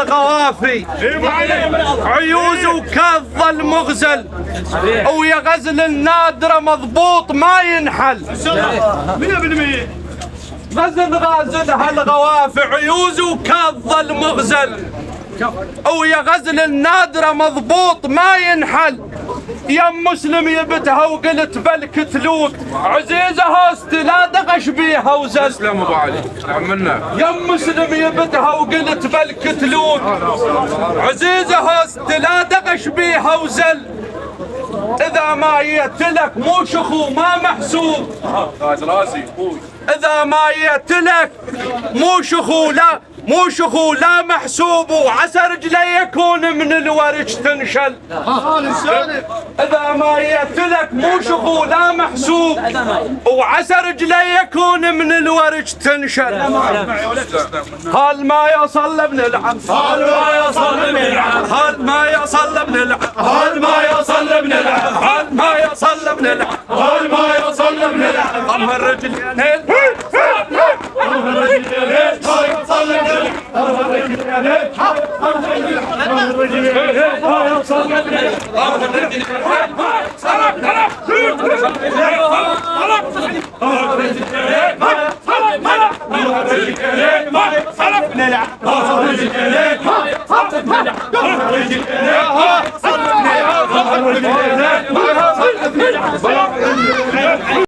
الغوافي عيوز وكظ المغزل ويا غزل النادرة مضبوط ما ينحل. 100% غزل غازلها الغوافي عيوز وكظ المغزل ويا غزل النادرة مضبوط ما ينحل. يا مسلم يبتها وقلت بالكتلوك عزيزة هوست لا دغش بيها وزل. سلام ابو علي سلام منا. يا مسلم يبتها وقلت بالكتلوك عزيزة هوست لا دغش بيها وزل. إذا ما يتلك مو شخو ما محسوب راسي ابوي. إذا ما يتلك مو شخو لا محسوب وعسى رجلي يكون من الورج تنشل. إذا ما يتلك مو شخو لا محسوب وعسى رجلي يكون من الورج تنشل. هل ما يصل ابن العم هل ما يصل ابن العم هل ما يصل ابن العم هل ما يصل ابن العم هل ما يصل ابن العم هل ما يصل ابن العم. أم الرجلين